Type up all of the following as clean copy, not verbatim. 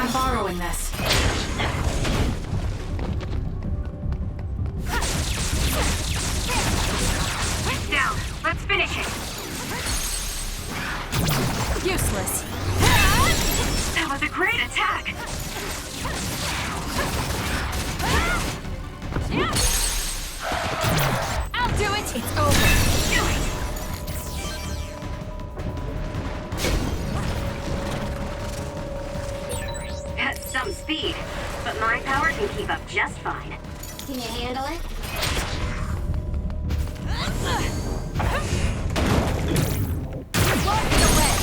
I'm borrowing this. It's down. Let's finish it. Useless. That was a great attack. I'll do it. It's over. Do it. That's some speed, but my power can keep up just fine. Can you handle it? Blocking the way.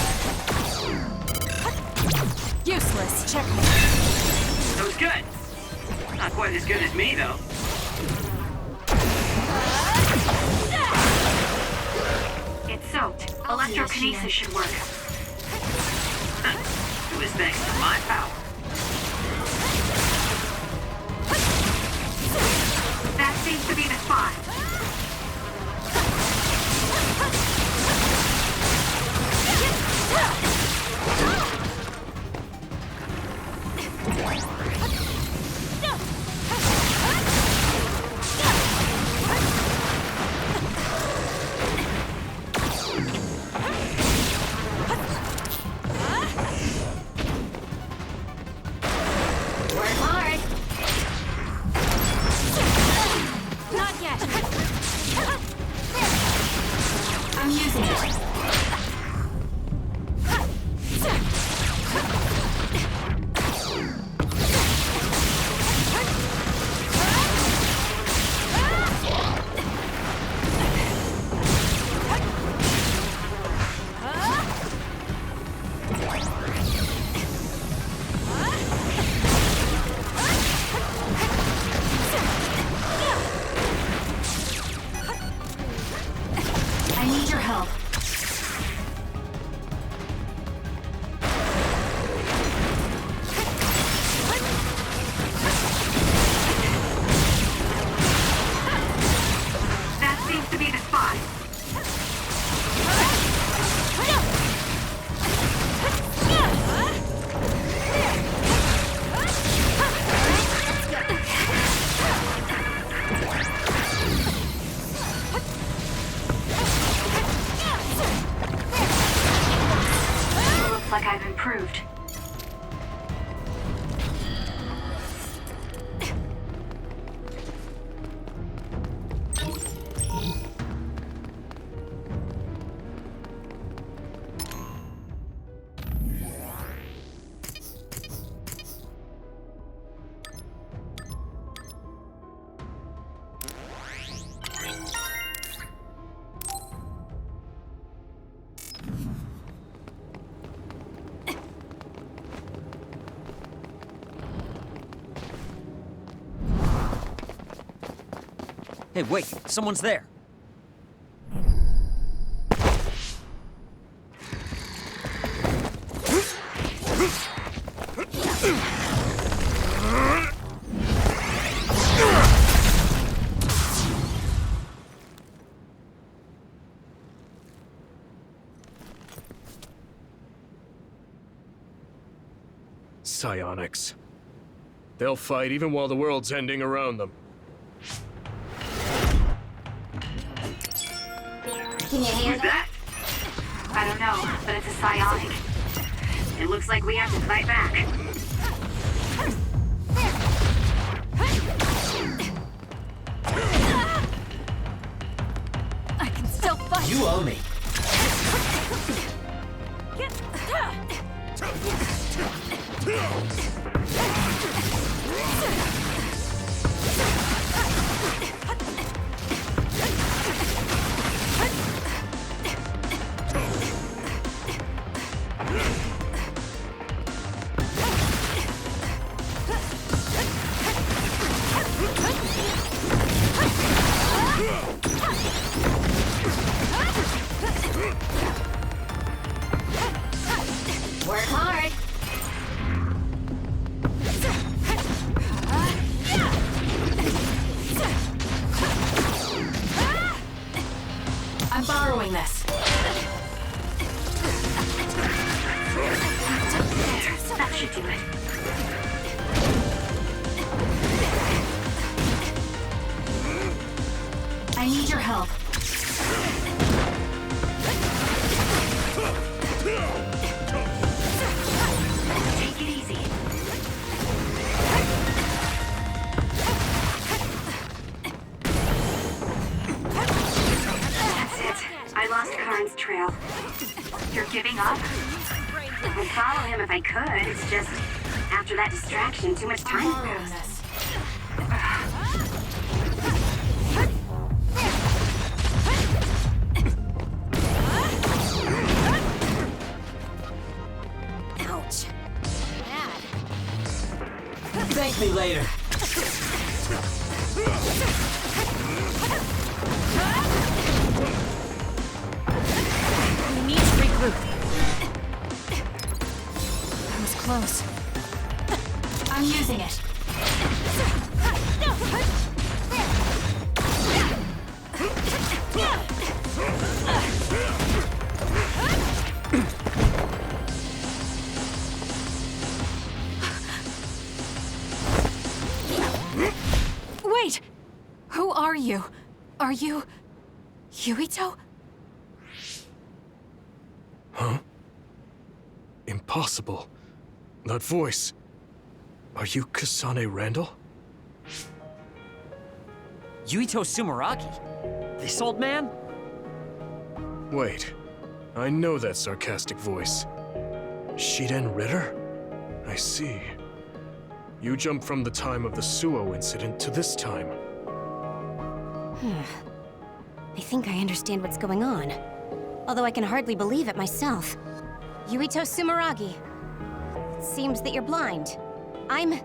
Useless. Checkmate. That was good. Not quite as good as me, though. It's soaked. Electrokinesis should work. It was thanks to my power. That seems to be the spot. Work hard. Not yet. I'm using it. I need your help. That seems to be the spot. Looks like I've improved. Hey, wait! Someone's there! Psionics. They'll fight even while the world's ending around them. Can you Who's handle it? that? I don't know, but it's a psionic. It looks like we have to fight back. I can still fight. You owe me! Work hard. I'm borrowing this. That should do it. You're giving up? I'd follow him if I could. It's just, after that distraction, too much time Borrowing passed. this. Ouch. Bad. Thank me later. We need to regroup. That was close. I'm using it. Wait! Who are you? Are you... Yuito? Huh? Impossible. That voice. Are you Kasane Randall? Yuito Sumeragi? This old man? Wait. I know that sarcastic voice. Shiden Ritter? I see. You jumped from the time of the Suo incident to this time. I think I understand what's going on. Although I can hardly believe it myself. Yuito Sumeragi. It seems that you're blind. I'm...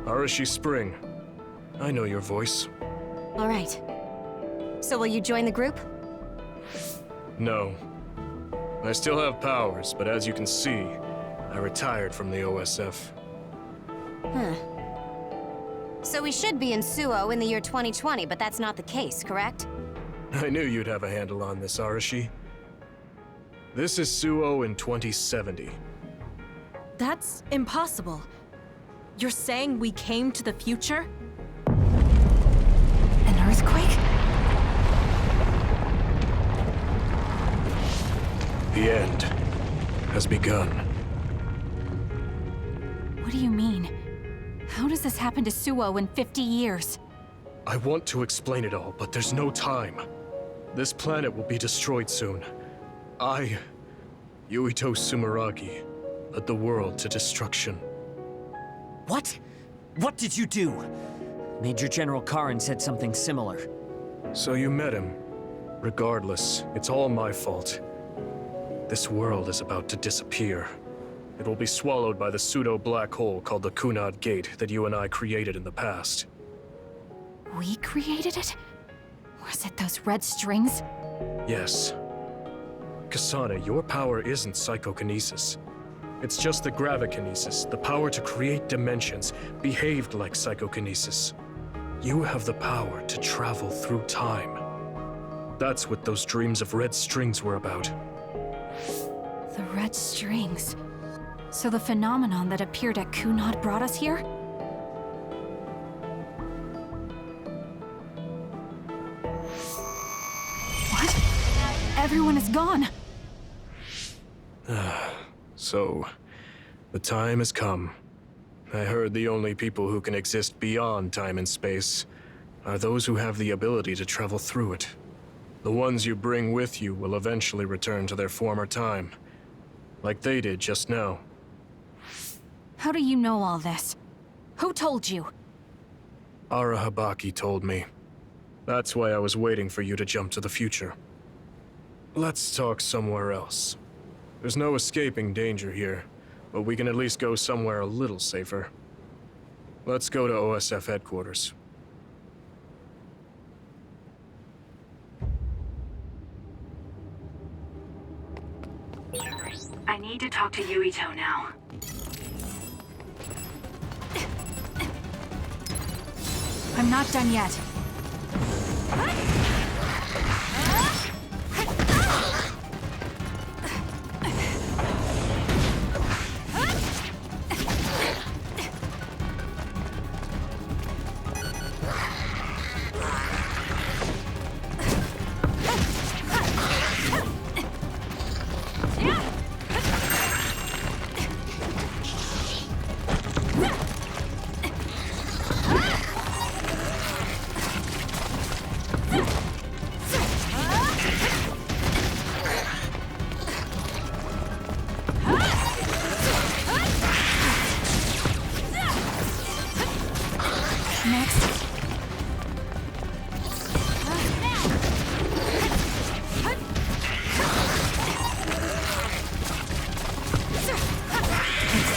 Arashi Spring. I know your voice. All right. So will you join the group? No. I still have powers, but as you can see, I retired from the OSF. Huh. So we should be in Suo in the year 2020, but that's not the case, correct? I knew you'd have a handle on this, Arashi. This is Suo in 2070. That's impossible. You're saying we came to the future? An earthquake? The end has begun. What do you mean? How does this happen to Suo in 50 years? I want to explain it all, but there's no time. This planet will be destroyed soon. I, Yuito Sumeragi, led the world to destruction. What? What did you do? Major General Karin said something similar. So you met him. Regardless, it's all my fault. This world is about to disappear. It will be swallowed by the pseudo-black hole called the Kunad Gate that you and I created in the past. We created it? Was it those red strings? Yes. Kasane, your power isn't psychokinesis. It's just the gravikinesis, the power to create dimensions, behaved like psychokinesis. You have the power to travel through time. That's what those dreams of red strings were about. The red strings. So the phenomenon that appeared at Kunad brought us here? What? Everyone is gone. So, the time has come. I heard the only people who can exist beyond time and space are those who have the ability to travel through it. The ones you bring with you will eventually return to their former time, like they did just now. How do you know all this? Who told you? Arahabaki told me. That's why I was waiting for you to jump to the future. Let's talk somewhere else. There's no escaping danger here, but we can at least go somewhere a little safer. Let's go to OSF headquarters. I need to talk to Yuito now. I'm not done yet.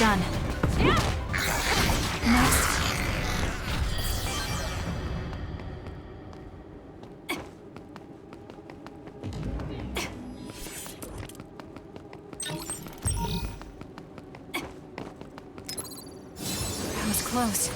Done. Next. That was close.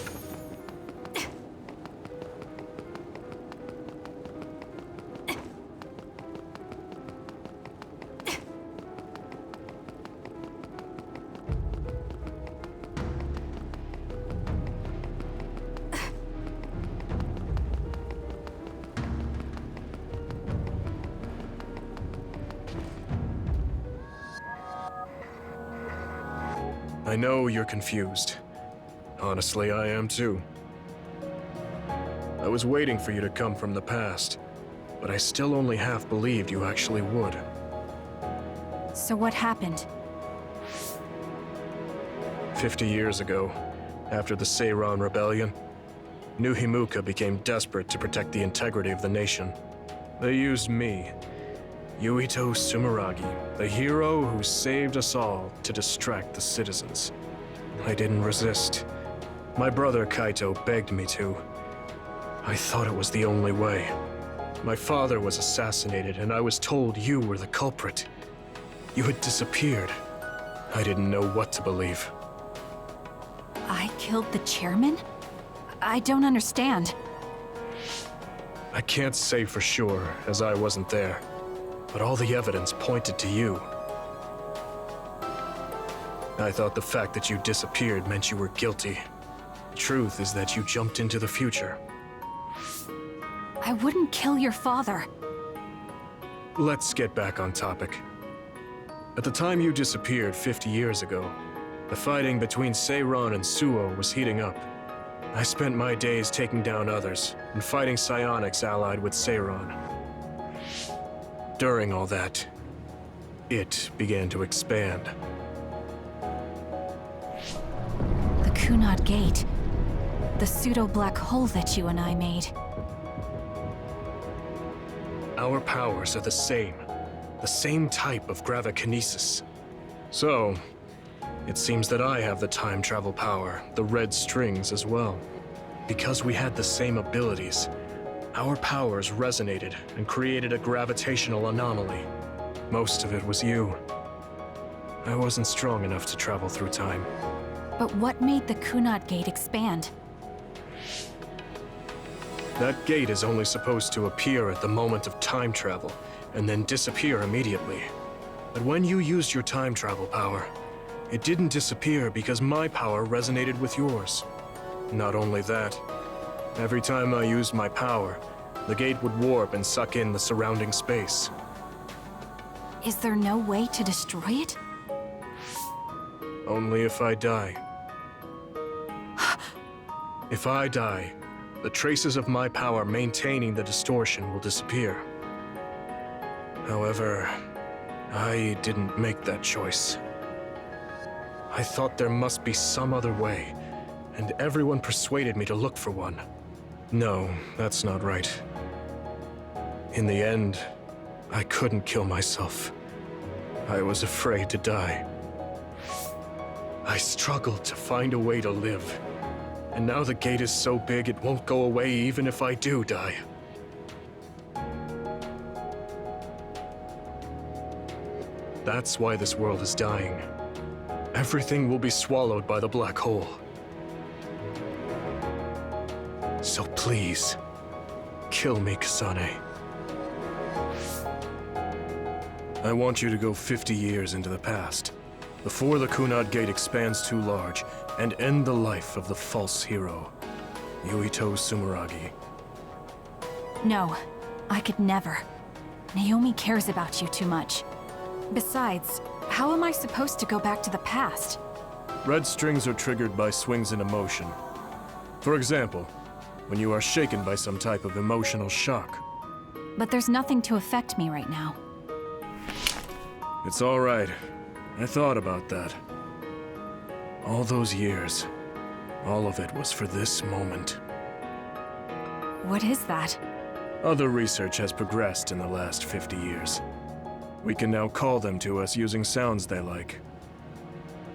I know you're confused. Honestly, I am too. I was waiting for you to come from the past, but I still only half believed you actually would. So what happened? 50 years ago, after the Seiran Rebellion, New Himuka became desperate to protect the integrity of the nation. They used me, Yuito Sumeragi, the hero who saved us all, to distract the citizens. I didn't resist. My brother Kaito begged me to. I thought it was the only way. My father was assassinated, and I was told you were the culprit. You had disappeared. I didn't know what to believe. I killed the chairman? I don't understand. I can't say for sure, as I wasn't there. But all the evidence pointed to you. I thought the fact that you disappeared meant you were guilty. The truth is that you jumped into the future. I wouldn't kill your father. Let's get back on topic. At the time you disappeared 50 years ago, the fighting between Seiran and Suo was heating up. I spent my days taking down others and fighting psionics allied with Seiran. During all that, it began to expand. The Kunad Gate. The pseudo-black hole that you and I made. Our powers are the same type of gravikinesis. So, it seems that I have the time travel power, the red strings as well. Because we had the same abilities, our powers resonated and created a gravitational anomaly. Most of it was you. I wasn't strong enough to travel through time. But what made the Kunad Gate expand? That gate is only supposed to appear at the moment of time travel, and then disappear immediately. But when you used your time travel power, it didn't disappear because my power resonated with yours. Not only that, every time I used my power, the gate would warp and suck in the surrounding space. Is there no way to destroy it? Only if I die. If I die, the traces of my power maintaining the distortion will disappear. However, I didn't make that choice. I thought there must be some other way, and everyone persuaded me to look for one. No, that's not right. In the end, I couldn't kill myself. I was afraid to die. I struggled to find a way to live. And now the gate is so big it won't go away even if I do die. That's why this world is dying. Everything will be swallowed by the black hole. So please, kill me, Kasane. I want you to go 50 years into the past, before the Kunad Gate expands too large, and end the life of the false hero, Yuito Sumeragi. No, I could never. Naomi cares about you too much. Besides, how am I supposed to go back to the past? Red strings are triggered by swings in emotion. For example, when you are shaken by some type of emotional shock. But there's nothing to affect me right now. It's all right. I thought about that. All those years, all of it was for this moment. What is that? Other research has progressed in the last 50 years. We can now call them to us using sounds they like.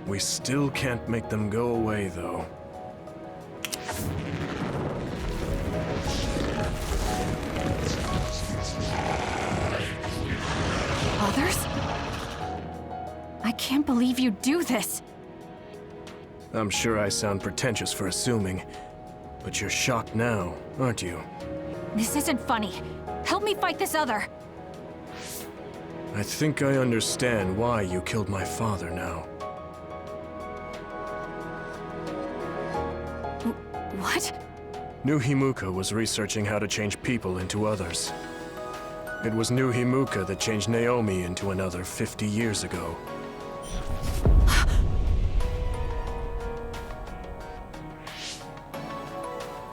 We still can't make them go away, though. Others? I can't believe you do this. I'm sure I sound pretentious for assuming, but you're shocked now, aren't you? This isn't funny. Help me fight this other. I think I understand why you killed my father now. What? New Himuka was researching how to change people into others. It was New Himuka that changed Naomi into another 50 years ago.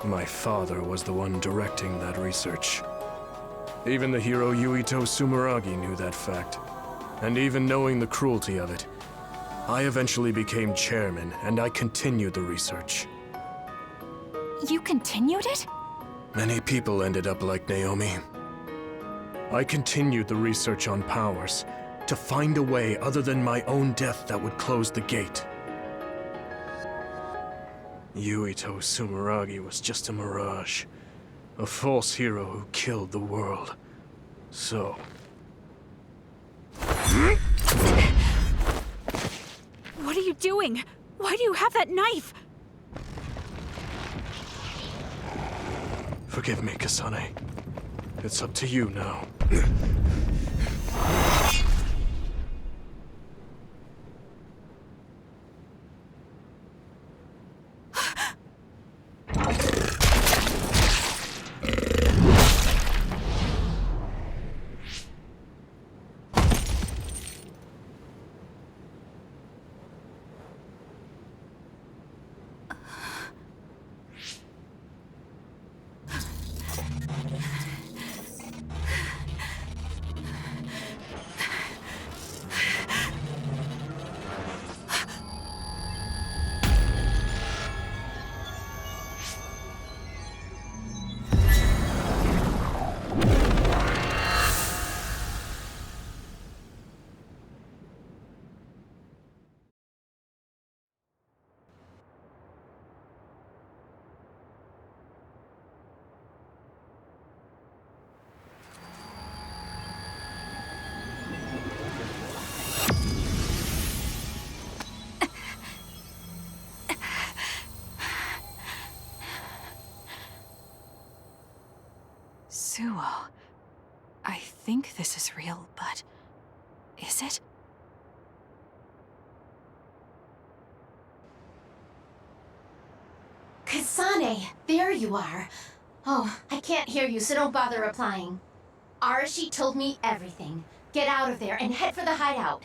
My father was the one directing that research. Even the hero Yuito Sumeragi knew that fact. And even knowing the cruelty of it, I eventually became chairman and I continued the research. You continued it? Many people ended up like Naomi. I continued the research on powers, to find a way other than my own death that would close the gate. Yuito Sumeragi was just a mirage. A false hero who killed the world. So... What are you doing? Why do you have that knife? Forgive me, Kasane. It's up to you now. Suo. I think this is real, but... is it? Kasane, there you are. Oh, I can't hear you, so don't bother replying. Arashi told me everything. Get out of there and head for the hideout.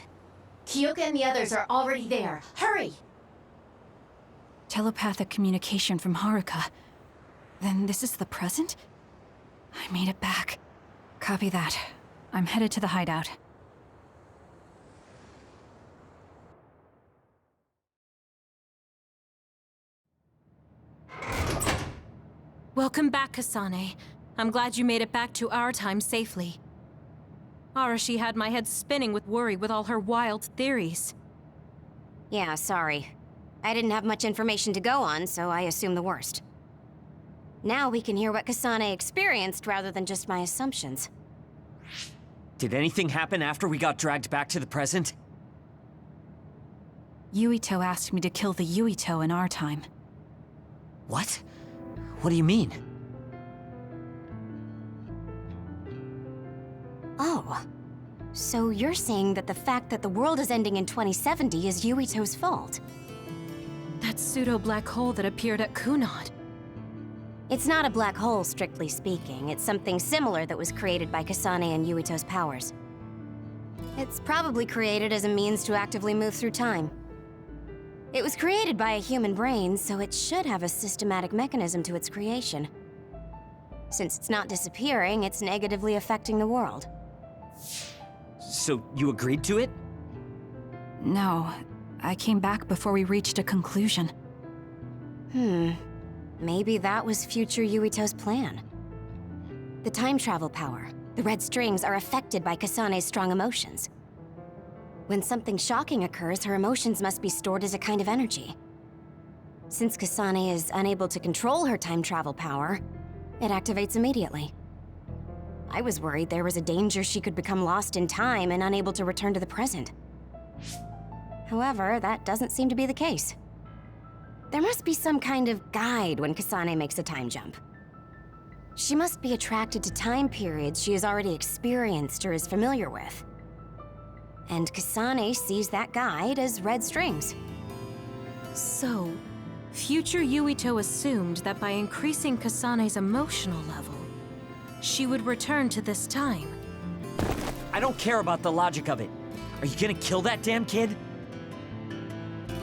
Kyoka and the others are already there. Hurry! Telepathic communication from Haruka. Then this is the present? I made it back. Copy that. I'm headed to the hideout. Welcome back, Kasane. I'm glad you made it back to our time safely. Arashi had my head spinning with worry with all her wild theories. Yeah, sorry. I didn't have much information to go on, so I assumed the worst. Now we can hear what Kasane experienced rather than just my assumptions. Did anything happen after we got dragged back to the present? Yuito asked me to kill the Yuito in our time. What? What do you mean? Oh. So you're saying that the fact that the world is ending in 2070 is Yuito's fault? That pseudo-black hole that appeared at Kunad. It's not a black hole, strictly speaking. It's something similar that was created by Kasane and Yuito's powers. It's probably created as a means to actively move through time. It was created by a human brain, so it should have a systematic mechanism to its creation. Since it's not disappearing, it's negatively affecting the world. So you agreed to it? No, I came back before we reached a conclusion. Maybe that was future Yuito's plan. The time travel power, the red strings, are affected by Kasane's strong emotions. When something shocking occurs, her emotions must be stored as a kind of energy. Since Kasane is unable to control her time travel power, it activates immediately. I was worried there was a danger she could become lost in time and unable to return to the present. However, that doesn't seem to be the case. There must be some kind of guide when Kasane makes a time jump. She must be attracted to time periods she has already experienced or is familiar with. And Kasane sees that guide as red strings. So, future Yuito assumed that by increasing Kasane's emotional level, she would return to this time. I don't care about the logic of it. Are you gonna kill that damn kid?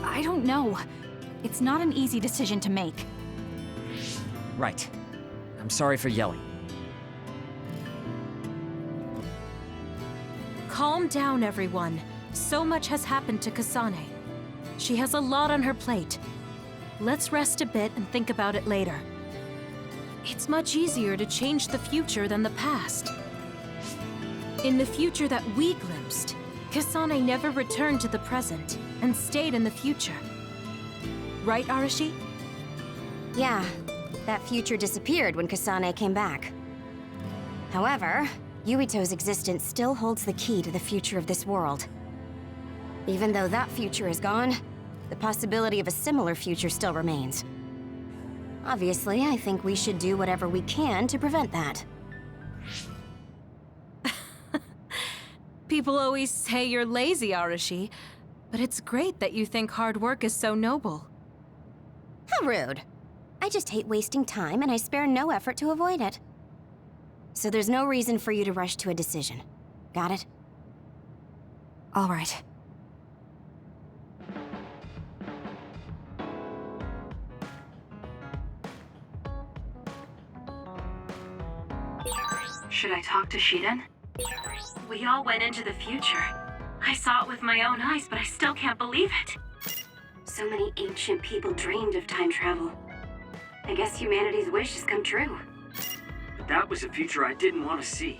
I don't know. It's not an easy decision to make. Right. I'm sorry for yelling. Calm down, everyone. So much has happened to Kasane. She has a lot on her plate. Let's rest a bit and think about it later. It's much easier to change the future than the past. In the future that we glimpsed, Kasane never returned to the present and stayed in the future. Right, Arashi? Yeah, that future disappeared when Kasane came back. However, Yuito's existence still holds the key to the future of this world. Even though that future is gone, the possibility of a similar future still remains. Obviously, I think we should do whatever we can to prevent that. People always say you're lazy, Arashi, but it's great that you think hard work is so noble. How rude. I just hate wasting time and I spare no effort to avoid it. So there's no reason for you to rush to a decision. Got it? All right. Should I talk to Shiden? We all went into the future. I saw it with my own eyes, but I still can't believe it. So many ancient people dreamed of time travel. I guess humanity's wish has come true. But that was a future I didn't want to see.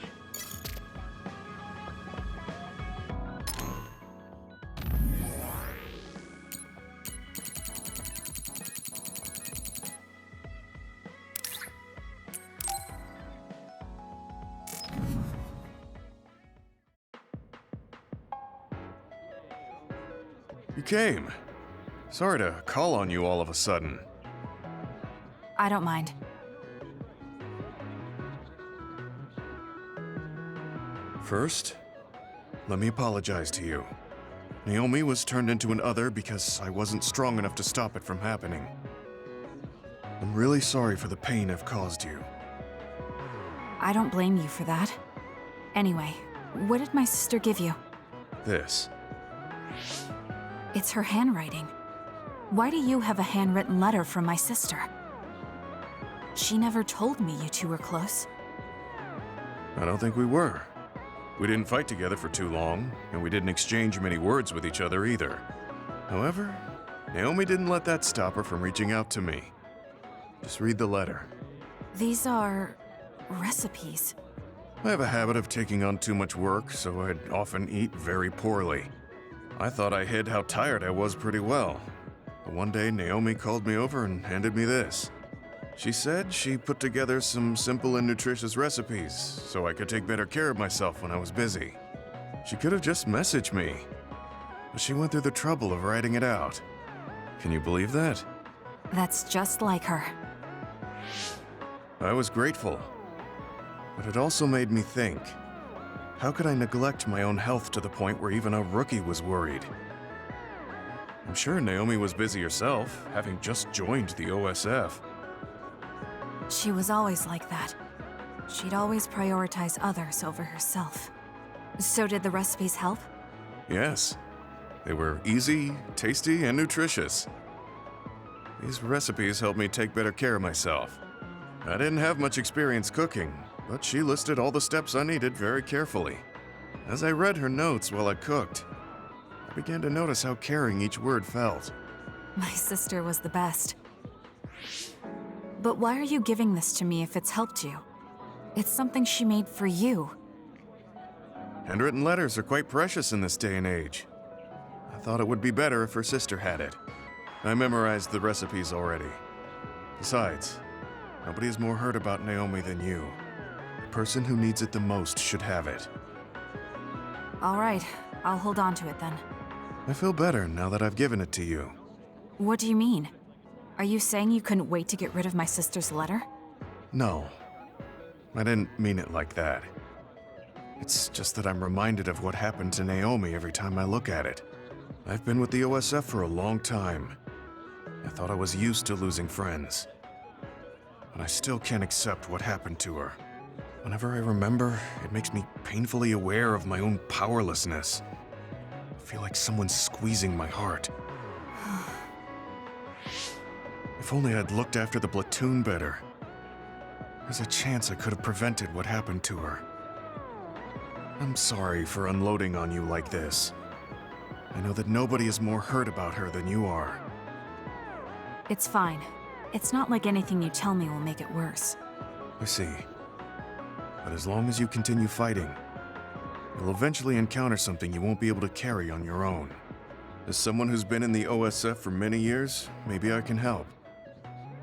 You came. Sorry to call on you all of a sudden. I don't mind. First, let me apologize to you. Naomi was turned into an other because I wasn't strong enough to stop it from happening. I'm really sorry for the pain I've caused you. I don't blame you for that. Anyway, what did my sister give you? This. It's her handwriting. Why do you have a handwritten letter from my sister? She never told me you two were close. I don't think we were. We didn't fight together for too long, and we didn't exchange many words with each other either. However, Naomi didn't let that stop her from reaching out to me. Just read the letter. These are recipes. I have a habit of taking on too much work, so I'd often eat very poorly. I thought I hid how tired I was pretty well. But one day, Naomi called me over and handed me this. She said she put together some simple and nutritious recipes so I could take better care of myself when I was busy. She could have just messaged me, but she went through the trouble of writing it out. Can you believe that? That's just like her. I was grateful, but it also made me think. How could I neglect my own health to the point where even a rookie was worried? I'm sure Naomi was busy herself, having just joined the OSF. She was always like that. She'd always prioritize others over herself. So did the recipes help? Yes. They were easy, tasty, and nutritious. These recipes helped me take better care of myself. I didn't have much experience cooking, but she listed all the steps I needed very carefully. As I read her notes while I cooked, I began to notice how caring each word felt. My sister was the best. But why are you giving this to me if it's helped you? It's something she made for you. Handwritten letters are quite precious in this day and age, I thought it would be better if her sister had it. I memorized the recipes already. Besides, nobody has more heard about Naomi than you. The person who needs it the most should have it. All right, I'll hold on to it then. I feel better now that I've given it to you. What do you mean? Are you saying you couldn't wait to get rid of my sister's letter? No, I didn't mean it like that. It's just that I'm reminded of what happened to Naomi every time I look at it. I've been with the OSF for a long time. I thought I was used to losing friends. But I still can't accept what happened to her. Whenever I remember, it makes me painfully aware of my own powerlessness. I feel like someone's squeezing my heart. If only I'd looked after the platoon better. There's a chance I could have prevented what happened to her. I'm sorry for unloading on you like this. I know that nobody is more hurt about her than you are. It's fine. It's not like anything you tell me will make it worse. I see. But as long as you continue fighting, you'll eventually encounter something you won't be able to carry on your own. As someone who's been in the OSF for many years, maybe I can help.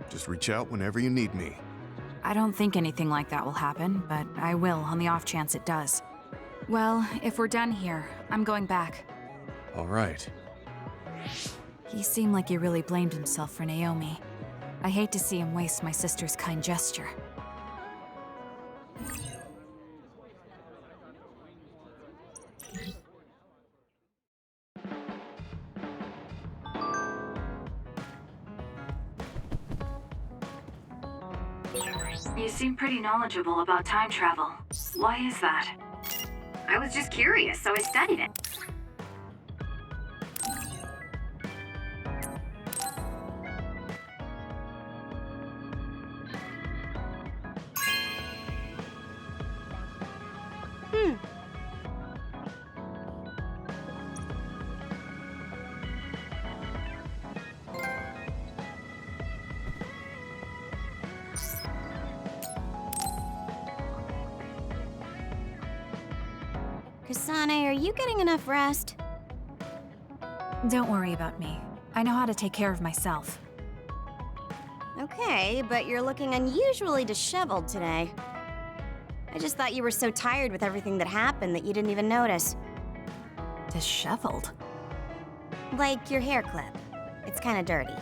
Just reach out whenever you need me. I don't think anything like that will happen, but I will on the off chance it does. Well, if we're done here, I'm going back. All right. He seemed like he really blamed himself for Naomi. I hate to see him waste my sister's kind gesture. You seem pretty knowledgeable about time travel. Why is that? I was just curious, so I studied it. Kasane, are you getting enough rest? Don't worry about me. I know how to take care of myself. Okay, but you're looking unusually disheveled today. I just thought you were so tired with everything that happened that you didn't even notice. Disheveled? Like your hair clip. It's kinda dirty.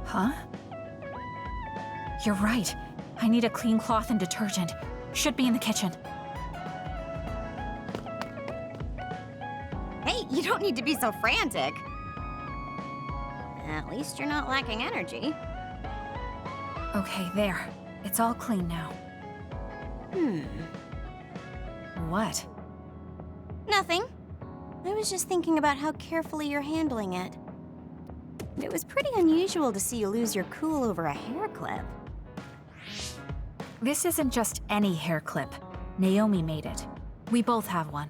Huh? You're right. I need a clean cloth and detergent. Should be in the kitchen. Hey, you don't need to be so frantic. At least you're not lacking energy. Okay, there. It's all clean now. What? Nothing. I was just thinking about how carefully you're handling it. It was pretty unusual to see you lose your cool over a hair clip. This isn't just any hair clip. Naomi made it. We both have one.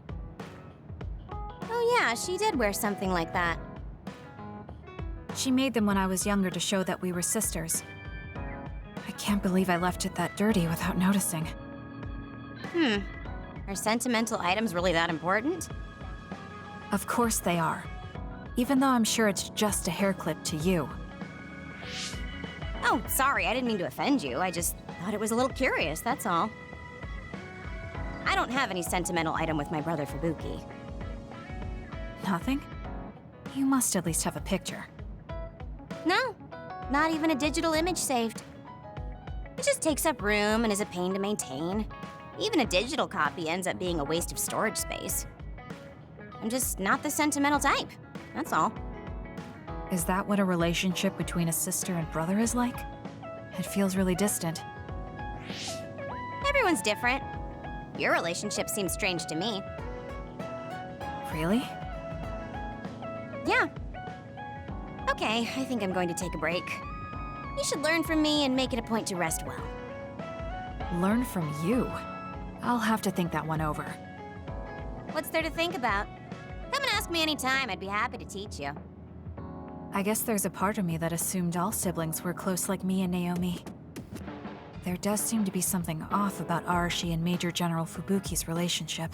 Oh yeah, she did wear something like that. She made them when I was younger to show that we were sisters. I can't believe I left it that dirty without noticing. Are sentimental items really that important? Of course they are. Even though I'm sure it's just a hair clip to you. Oh, sorry, I didn't mean to offend you. I just thought it was a little curious, that's all. I don't have any sentimental item with my brother Fubuki. Nothing? You must at least have a picture. No, not even a digital image saved. It just takes up room and is a pain to maintain. Even a digital copy ends up being a waste of storage space. I'm just not the sentimental type, that's all. Is that what a relationship between a sister and brother is like? It feels really distant. Everyone's different. Your relationship seems strange to me. Really? Yeah. Okay, I think I'm going to take a break. You should learn from me and make it a point to rest well. Learn from you? I'll have to think that one over. What's there to think about? Come and ask me anytime, I'd be happy to teach you. I guess there's a part of me that assumed all siblings were close like me and Naomi. There does seem to be something off about Arashi and Major General Fubuki's relationship.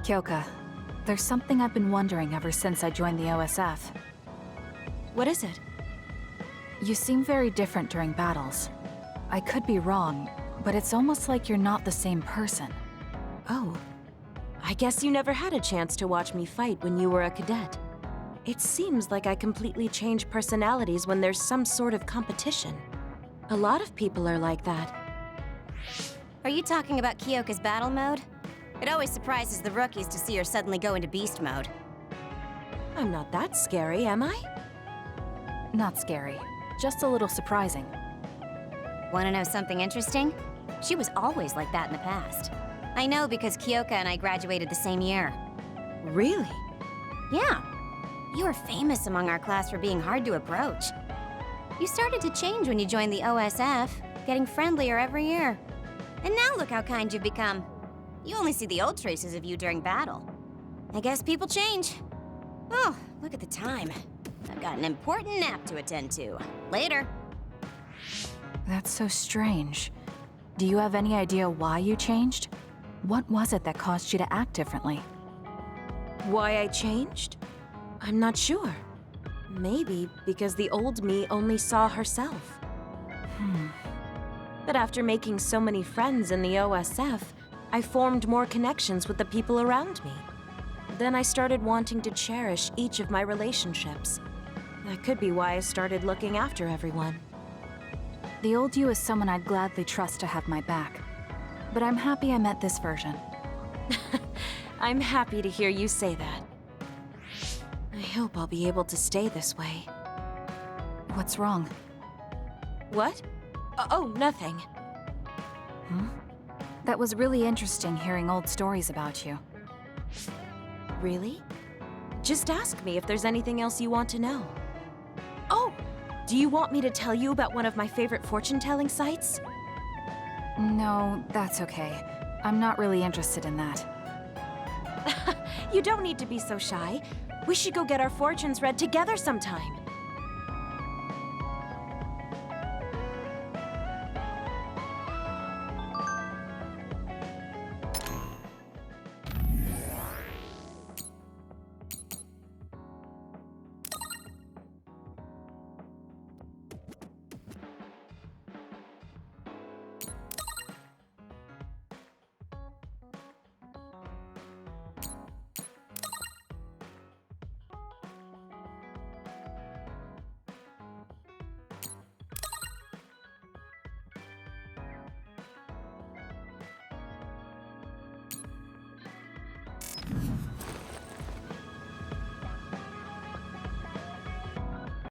Kyoka, there's something I've been wondering ever since I joined the OSF. What is it? You seem very different during battles. I could be wrong, but it's almost like you're not the same person. Oh. I guess you never had a chance to watch me fight when you were a cadet. It seems like I completely change personalities when there's some sort of competition. A lot of people are like that. Are you talking about Kyoka's battle mode? It always surprises the rookies to see her suddenly go into beast mode. I'm not that scary, am I? Not scary, just a little surprising. Want to know something interesting? She was always like that in the past. I know because Kyoka and I graduated the same year. Really? Yeah. You were famous among our class for being hard to approach. You started to change when you joined the OSF, getting friendlier every year. And now look how kind you've become. You only see the old traces of you during battle. I guess people change. Oh, look at the time. I've got an important nap to attend to. Later. That's so strange. Do you have any idea why you changed? What was it that caused you to act differently? Why I changed? I'm not sure. Maybe because the old me only saw herself. But after making so many friends in the OSF, I formed more connections with the people around me. Then I started wanting to cherish each of my relationships. That could be why I started looking after everyone. The old you is someone I'd gladly trust to have my back. But I'm happy I met this version. I'm happy to hear you say that. I hope I'll be able to stay this way. What's wrong? What? Oh, nothing. That was really interesting hearing old stories about you. Really? Just ask me if there's anything else you want to know. Oh! Do you want me to tell you about one of my favorite fortune-telling sites? No, that's okay. I'm not really interested in that. You don't need to be so shy. We should go get our fortunes read together sometime.